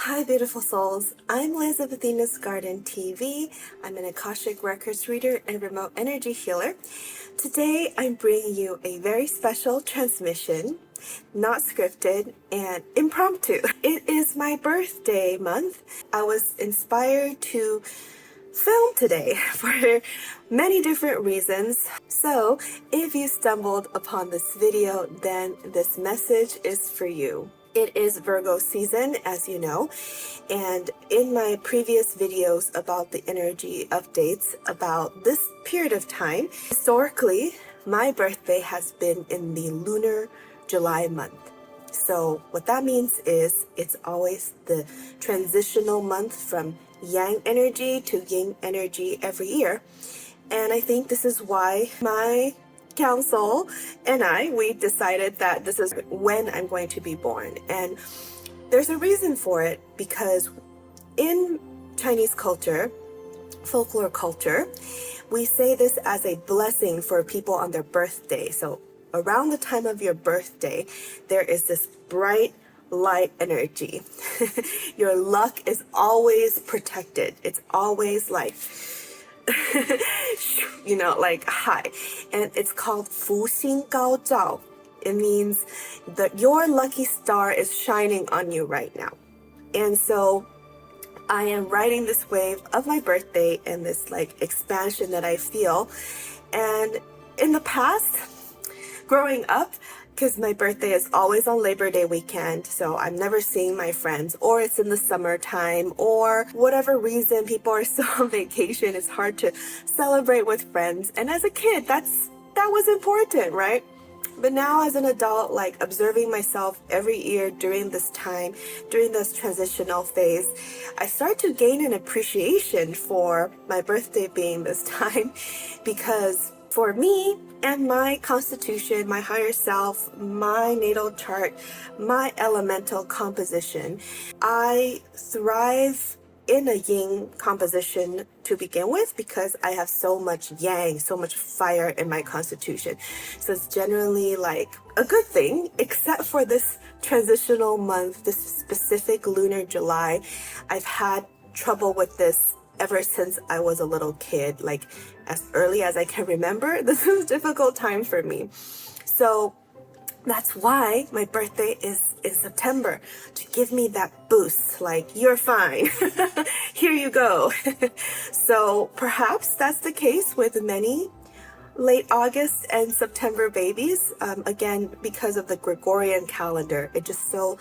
Hi beautiful souls, I'm Liz of Athena's Garden TV. I'm an Akashic Records reader and remote energy healer. Today I'm bringing you a very special transmission, not scripted and impromptu. It is my birthday month. I was inspired to film today for many different reasons. So if you stumbled upon this video, then this message is for you. It is Virgo season, as you know, and in my previous videos about the energy updates about this period of time, historically, my birthday has been in the lunar July month. So what that means is it's always the transitional month from yang energy to yin energy every year. And I think this is why my council and we decided that this is when I'm going to be born. And there's a reason for it, because in Chinese culture, folklore culture, we say this as a blessing for people on their birthday. So around the time of your birthday, there is this bright light energy. Your luck is always protected. It's always like like high, and it's called 福星高照. It means that your lucky star is shining on you right now. And so I am riding this wave of my birthday and this like expansion that I feel. And in the past, growing up, because my birthday is always on Labor Day weekend, so I'm never seeing my friends, or it's in the summertime, or whatever reason people are still on vacation, it's hard to celebrate with friends. And as a kid, that was important, right? But now as an adult, like observing myself every year during this time, during this transitional phase, I start to gain an appreciation for my birthday being this time, because for me and my constitution, my higher self, my natal chart, my elemental composition, I thrive in a yin composition to begin with, because I have so much yang, so much fire in my constitution. So it's generally like a good thing, except for this transitional month, this specific lunar July. I've had trouble with this ever since I was a little kid, like as early as I can remember. This is a difficult time for me. So that's why my birthday is in September, to give me that boost, like, you're fine, here you go. So perhaps that's the case with many late August and September babies. Again, because of the Gregorian calendar, it just so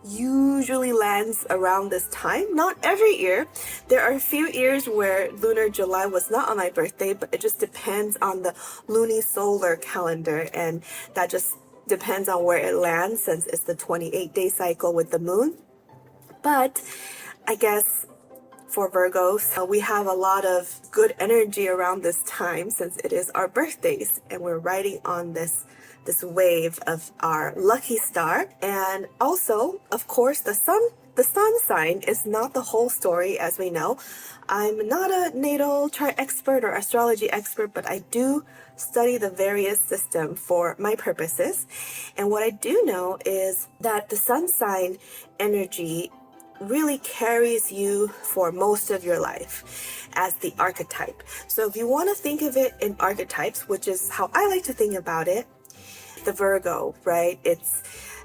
usually lands around this time. Not every year. There are a few years where lunar July was not on my birthday, but it just depends on the lunisolar calendar, and that just depends on where it lands, since it's the 28-day cycle with the moon. But I guess for Virgos, we have a lot of good energy around this time, since it is our birthdays and we're riding on this wave of our lucky star. And also, of course, the sun sign is not the whole story, as we know. I'm not a natal chart expert or astrology expert, but I do study the various system for my purposes. And what I do know is that the sun sign energy really carries you for most of your life as the archetype. So if you want to think of it in archetypes, which is how I like to think about it, the Virgo, right?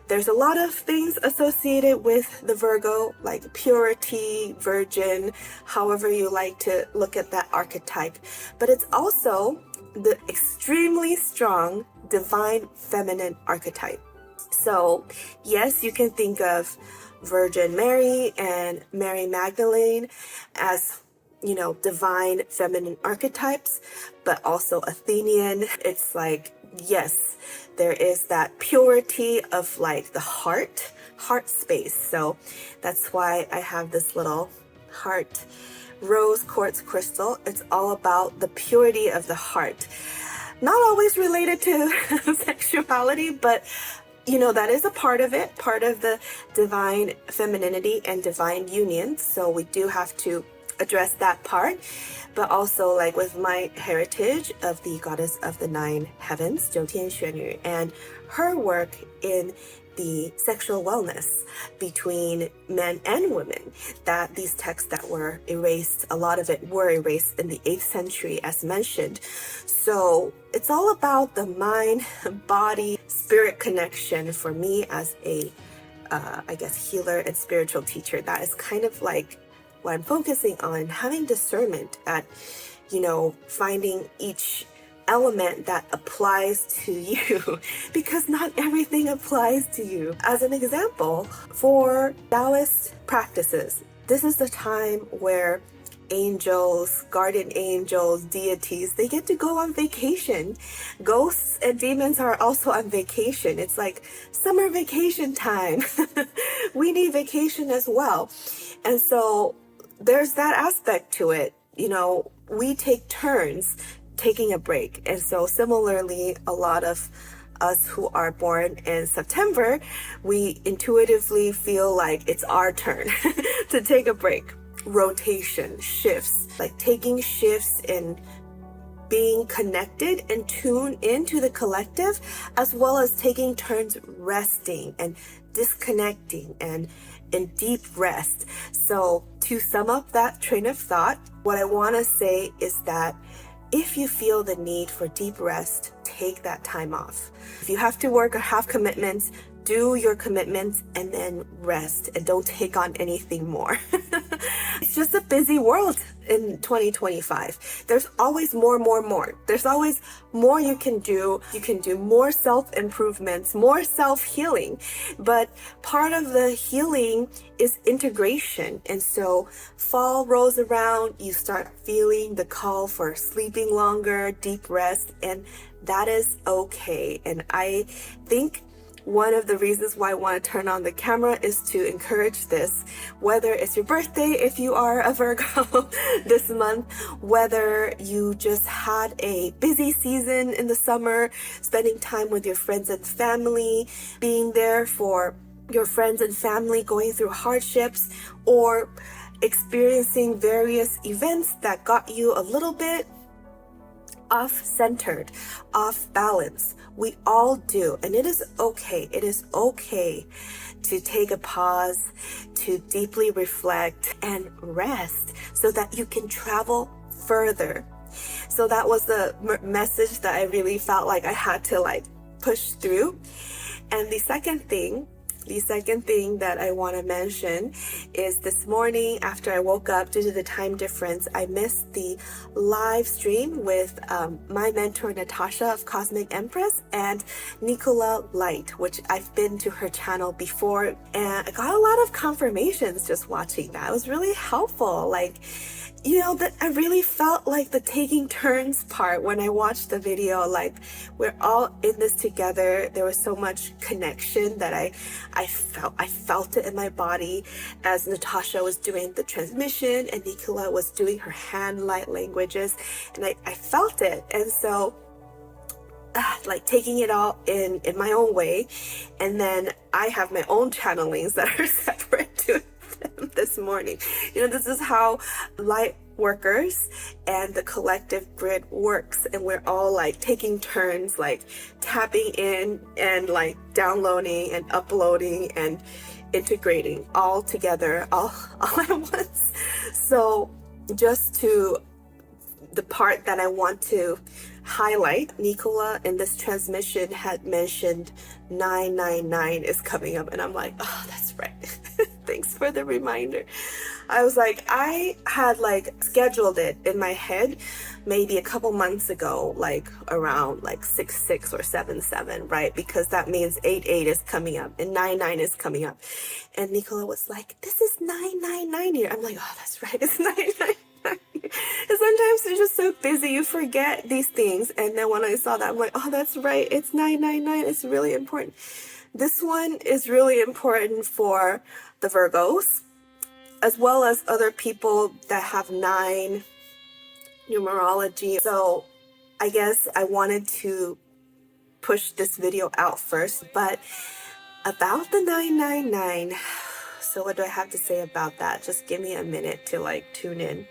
There's a lot of things associated with the Virgo, like purity, virgin, however you like to look at that archetype. But it's also the extremely strong divine feminine archetype. So yes, you can think of Virgin Mary and Mary Magdalene as, divine feminine archetypes, but also Athenian. It's like, yes, there is that purity of like the heart space. So that's why I have this little heart rose quartz crystal. It's all about the purity of the heart. Not always related to sexuality, but that is a part of it, part of the divine femininity and divine union. So we do have to address that part, but also like with my heritage of the goddess of the nine heavens, 九天玄女, and her work in the sexual wellness between men and women, that these texts that were erased, a lot of it were erased in the 8th century as mentioned. So it's all about the mind, body, spirit connection for me as a I guess healer and spiritual teacher. That is kind of like what I'm focusing on, having discernment, that, you know, finding each element that applies to you because not everything applies to you. As an example, for Daoist practices, this is the time where angels, guardian angels, deities, they get to go on vacation. Ghosts and demons are also on vacation. It's like summer vacation time. We need vacation as well. And so there's that aspect to it. You know, we take turns taking a break. And so similarly, a lot of us who are born in September, we intuitively feel like it's our turn to take a break. Rotation, shifts, like taking shifts in being connected and tuned into the collective, as well as taking turns resting and disconnecting and in deep rest. So to sum up that train of thought, what I want to say is that if you feel the need for deep rest, take that time off. If you have to work or have commitments, do your commitments and then rest and don't take on anything more. It's just a busy world in 2025. There's always more. There's always more you can do. You can do more self-improvements, more self-healing. But part of the healing is integration. And so fall rolls around, you start feeling the call for sleeping longer, deep rest, and that is okay. And I think one of the reasons why I want to turn on the camera is to encourage this, whether it's your birthday, if you are a Virgo this month, whether you just had a busy season in the summer, spending time with your friends and family, being there for your friends and family going through hardships, or experiencing various events that got you a little bit off-centered, off-balance. We all do, and it is okay. It is okay to take a pause, to deeply reflect and rest so that you can travel further. So that was the message that I really felt like I had to like push through. And the second thing that I want to mention is this morning after I woke up, due to the time difference, I missed the live stream with my mentor Natascha of Cosmic Empress and Nicola Light, which I've been to her channel before, and I got a lot of confirmations just watching that. It was really helpful. Like, you know, that I really felt like the taking turns part when I watched the video, like we're all in this together. There was so much connection that I felt it in my body as Natascha was doing the transmission and Nicola was doing her hand light languages, and I felt it. And so like taking it all in my own way, and then I have my own channelings that are separate to them this morning. You know, this is how Lightworkers and the collective grid works, and we're all like taking turns, like tapping in and like downloading and uploading and integrating all together, all at once. So just to the part that I want to highlight, Nicola in this transmission had mentioned 999 is coming up, and I'm like, oh, that's right. Thanks for the reminder. I was like, I had like scheduled it in my head maybe a couple months ago, like around like 6/6 or 7/7, right? Because that means 8/8 is coming up and 9/9 is coming up. And Nicola was like, this is 999 here. I'm like, oh, that's right, it's 999. And sometimes you're just so busy, you forget these things. And then when I saw that, I'm like, oh, that's right, it's 999. It's really important. This one is really important for the Virgos, as well as other people that have 9 numerology. So I guess I wanted to push this video out first, but about the 999. So what do I have to say about that? Just give me a minute to like tune in.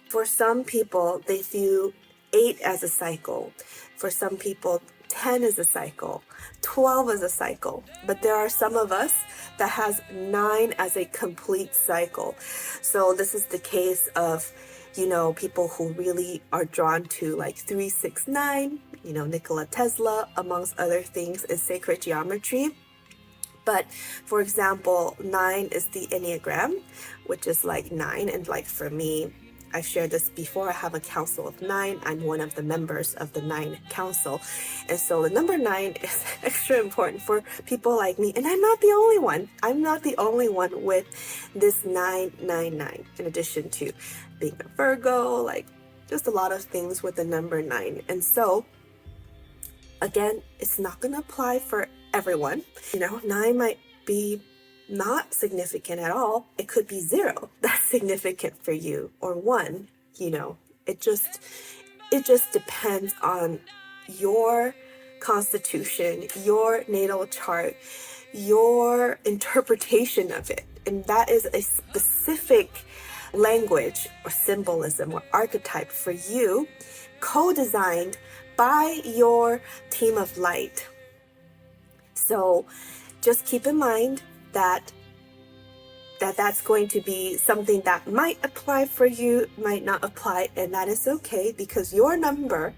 For some people, they view 8 as a cycle. For some people, 10 is a cycle, 12 is a cycle. But there are some of us that has 9 as a complete cycle. So this is the case of, you know, people who really are drawn to like 369, you know, Nikola Tesla, amongst other things in sacred geometry. But for example, 9 is the Enneagram, which is like 9. And like for me, I've shared this before, I have a council of 9. I'm one of the members of the 9 council. And so the number 9 is extra important for people like me. And I'm not the only one. I'm not the only one with this 999, in addition to being a Virgo, like just a lot of things with the number 9. And so again, it's not going to apply for everyone. You know, 9 might be not significant at all. It could be 0 that's significant for you, or 1. You know, it just depends on your constitution, your natal chart, your interpretation of it. And that is a specific language or symbolism or archetype for you, co-designed by your team of light. So just keep in mind that that's going to be something that might apply for you, might not apply, and that is okay, because your number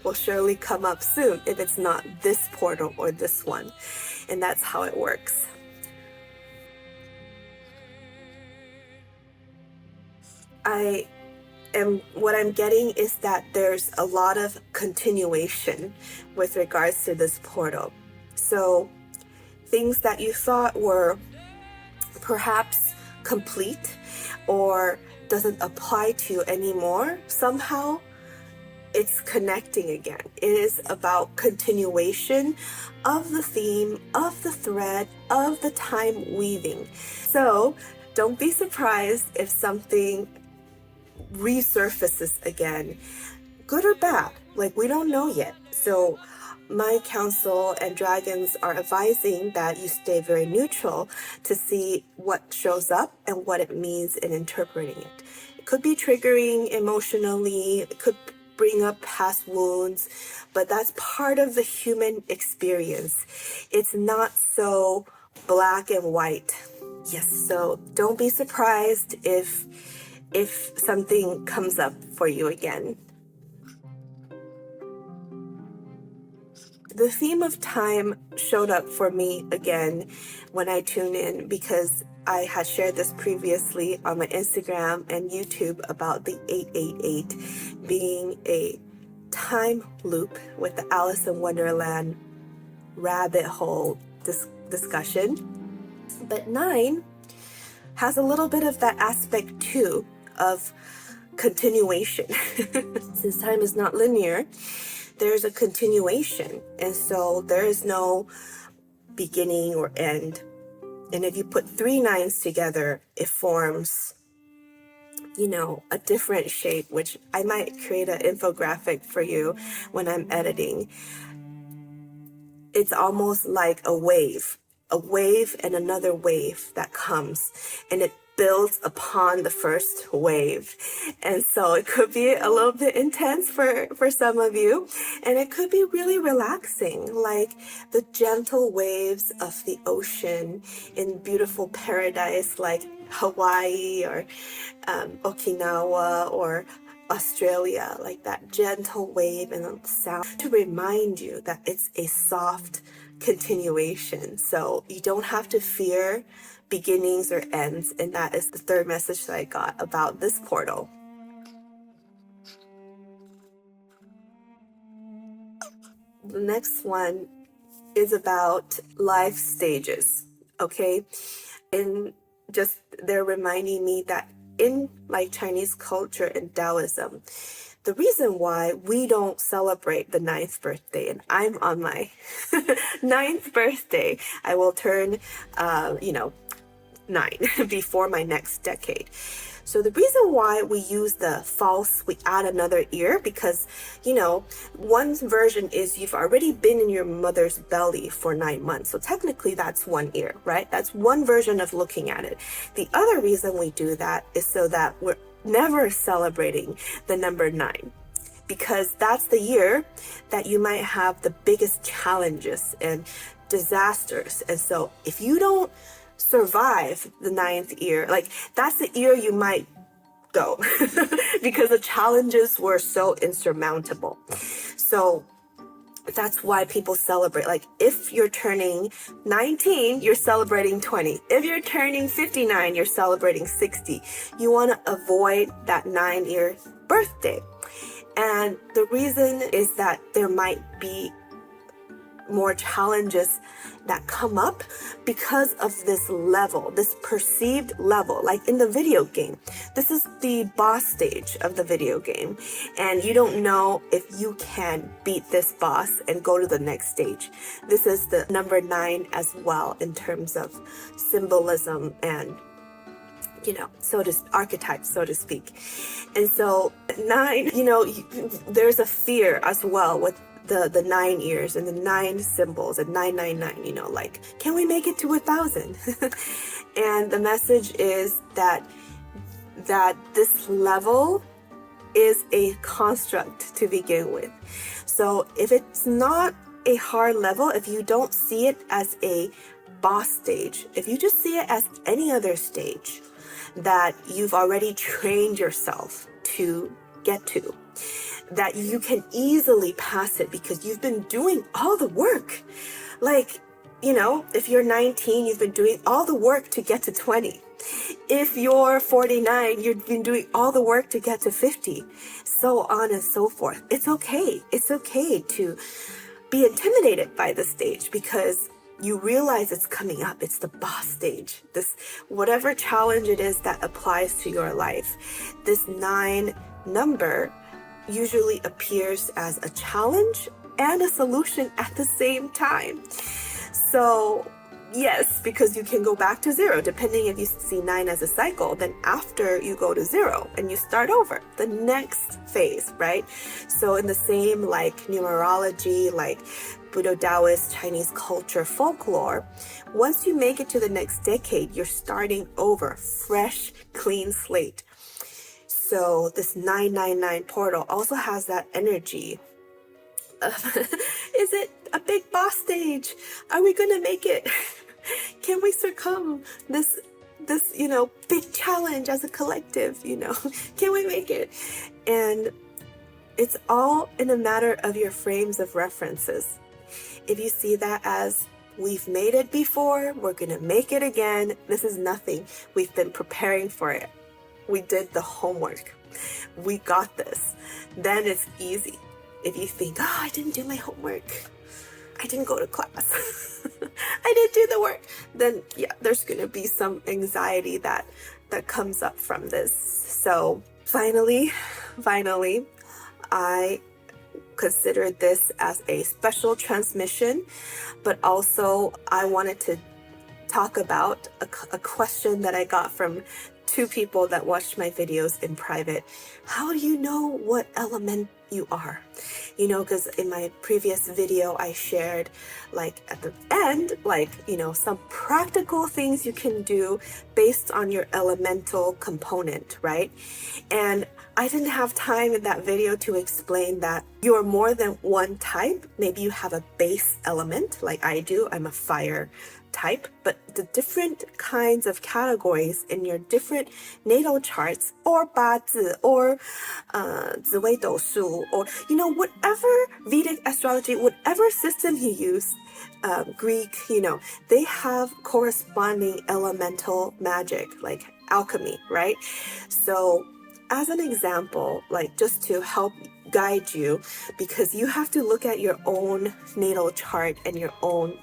will surely come up soon if it's not this portal or this one. And that's how it works. What I'm getting is that there's a lot of continuation with regards to this portal. So things that you thought were perhaps complete or doesn't apply to you anymore, somehow it's connecting again. It is about continuation of the theme, of the thread, of the time weaving. So don't be surprised if something resurfaces again, good or bad. Like, we don't know yet. So my council and dragons are advising that you stay very neutral to see what shows up and what it means in interpreting it. It could be triggering emotionally, it could bring up past wounds, but that's part of the human experience. It's not so black and white. Yes, so don't be surprised if something comes up for you again. The theme of time showed up for me again when I tuned in, because I had shared this previously on my Instagram and YouTube about the 888 being a time loop with the Alice in Wonderland rabbit hole discussion. But 9 has a little bit of that aspect too, of continuation. Since time is not linear, there's a continuation, and so there is no beginning or end. And if you put 3 9s together, it forms, you know, a different shape, which I might create an infographic for you when I'm editing. It's almost like a wave and another wave that comes, and it builds upon the first wave. And so it could be a little bit intense for some of you, and it could be really relaxing, like the gentle waves of the ocean in beautiful paradise like Hawaii or Okinawa or Australia, like that gentle wave and sound to remind you that it's a soft continuation. So you don't have to fear beginnings or ends, and that is the third message that I got about this portal. The next one is about life stages, okay? And just they're reminding me that in like Chinese culture and Taoism, the reason why we don't celebrate the 9th birthday, and I'm on my 9th birthday, I will turn 9 before my next decade. So the reason why we use the false, we add another ear, because, one version is you've already been in your mother's belly for 9 months. So technically that's one ear, right? That's one version of looking at it. The other reason we do that is so that we're never celebrating the number 9, because that's the year that you might have the biggest challenges and disasters. And so if you don't survive the 9th year, like that's the year you might go because the challenges were so insurmountable. So that's why people celebrate. Like if you're turning 19, you're celebrating 20. If you're turning 59, you're celebrating 60. You want to avoid that 9-year birthday. And the reason is that there might be more challenges that come up because of this level, this perceived level. Like in the video game, this is the boss stage of the video game, and you don't know if you can beat this boss and go to the next stage. This is the number 9 as well in terms of symbolism and archetypes, so to speak. And so 9, there's a fear as well with the 9 years and the 9 symbols and 999, like, can we make it to 1,000? And the message is that this level is a construct to begin with. So if it's not a hard level, if you don't see it as a boss stage, if you just see it as any other stage that you've already trained yourself to get to, that you can easily pass it because you've been doing all the work. Like, if you're 19, you've been doing all the work to get to 20. If you're 49, you've been doing all the work to get to 50, so on and so forth. It's okay. It's okay to be intimidated by the stage because you realize it's coming up. It's the boss stage. This, whatever challenge it is that applies to your life, this 9 number usually appears as a challenge and a solution at the same time. So yes, because you can go back to 0, depending if you see 9 as a cycle, then after you go to 0 and you start over the next phase, right? So in the same like numerology, like Buddha, Daoist, Chinese culture, folklore, once you make it to the next decade, you're starting over, fresh, clean slate. So this 999 portal also has that energy of, is it a big boss stage? Are we going to make it? Can we succumb this big challenge as a collective, Can we make it? And it's all in a matter of your frames of references. If you see that as, we've made it before, we're going to make it again, this is nothing. We've been preparing for it. We did the homework. We got this. Then it's easy. If you think, I didn't do my homework, I didn't go to class, I didn't do the work, then yeah, there's going to be some anxiety that comes up from this. So finally, I consider this as a special transmission, but also I wanted to talk about a question that I got from 2 people that watched my videos in private. How do you know what element you are? Because in my previous video, I shared like at the end, some practical things you can do based on your elemental component, right? And I didn't have time in that video to explain that you're more than one type. Maybe you have a base element like I do. I'm a fire type, but the different kinds of categories in your different natal charts or 八字 or 紫微斗数 or whatever Vedic astrology, whatever system you use, Greek, they have corresponding elemental magic like alchemy, right? So as an example, like just to help guide you, because you have to look at your own natal chart and your own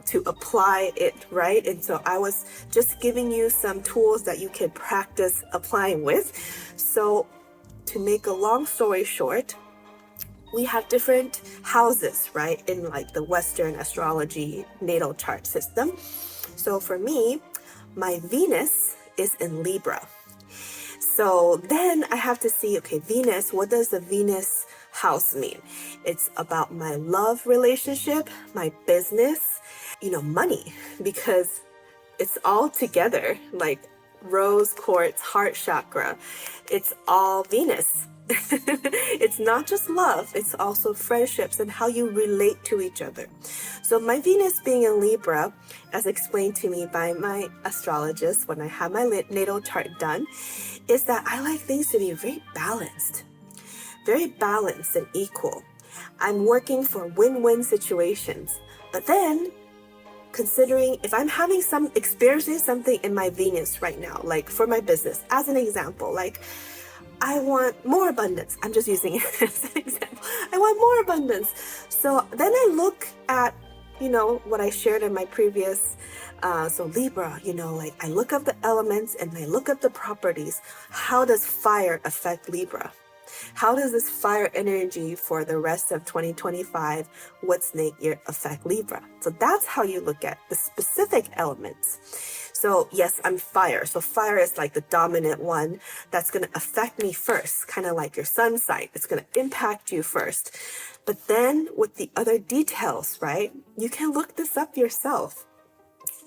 to apply it, right? And so I was just giving you some tools that you can practice applying with. So to make a long story short, we have different houses, right? In like the Western astrology natal chart system. So for me, my Venus is in Libra. So then I have to see, okay, Venus, what does the Venus house mean? It's about my love relationship, my business, money, because it's all together, like rose quartz, heart chakra. It's all Venus. It's not just love, it's also friendships and how you relate to each other. So my Venus being in Libra, as explained to me by my astrologist when I had my natal chart done, is that I like things to be very balanced and equal. I'm working for win-win situations. But then, considering if I'm experiencing something in my Venus right now, like for my business, as an example, like I want more abundance. I'm just using it as an example. I want more abundance. So then I look at, what I shared in my previous, so Libra, like I look up the elements and I look up the properties. How does fire affect Libra? How does this fire energy for the rest of 2025, what's snake year, affect Libra? So that's how you look at the specific elements. So yes, I'm fire. So fire is like the dominant one that's going to affect me first, kind of like your sun sign. It's going to impact you first. But then with the other details, right? You can look this up yourself.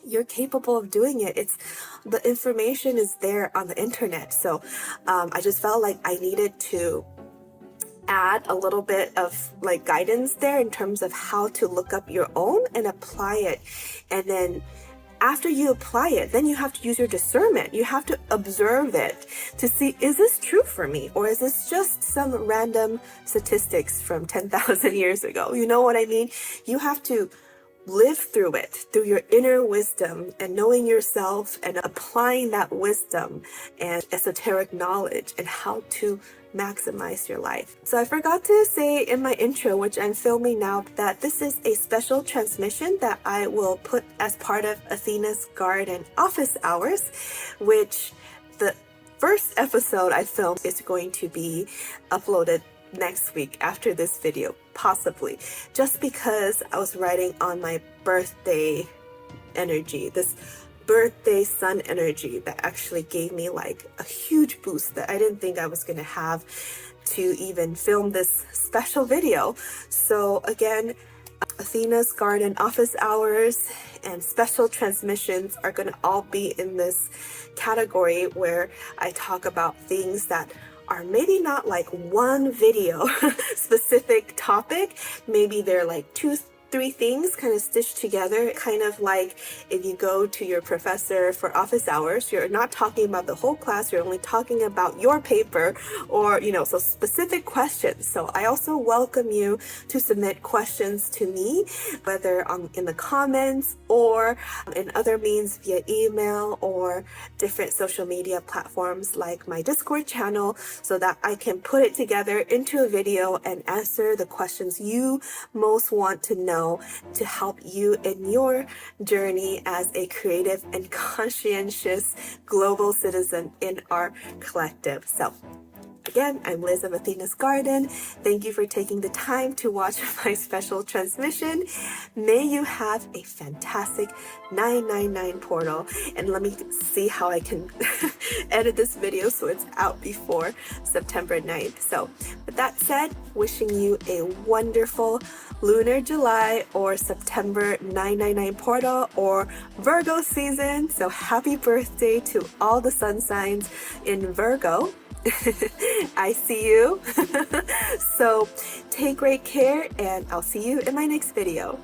You're capable of doing it. The information is there on the internet. So I just felt like I needed to add a little bit of like guidance there in terms of how to look up your own and apply it. And then after you apply it, then you have to use your discernment. You have to observe it to see, is this true for me? Or is this just some random statistics from 10,000 years ago? You know what I mean? You have to live through it, through your inner wisdom and knowing yourself and applying that wisdom and esoteric knowledge and how to maximize your life. So I forgot to say in my intro, which I'm filming now, that this is a special transmission that I will put as part of Athena's Garden office hours, which the first episode I filmed is going to be uploaded next week after this video, possibly, just because I was writing on my birthday energy, this birthday sun energy that actually gave me like a huge boost that I didn't think I was going to have to even film this special video. So again, Athena's Garden office hours and special transmissions are going to all be in this category where I talk about things that are maybe not like one video specific topic. Maybe they're like 2-3 things kind of stitched together, kind of like if you go to your professor for office hours, you're not talking about the whole class, you're only talking about your paper, or so specific questions. So I also welcome you to submit questions to me, whether in the comments or in other means via email or different social media platforms like my Discord channel, so that I can put it together into a video and answer the questions you most want to know to help you in your journey as a creative and conscientious global citizen in our collective. So again, I'm Liz of Athena's Garden. Thank you for taking the time to watch my special transmission. May you have a fantastic 999 portal. And let me see how I can edit this video so it's out before September 9th. So with that said, wishing you a wonderful Lunar July or September 999 portal or Virgo season. So happy birthday to all the sun signs in Virgo. I see you. So take great care and I'll see you in my next video.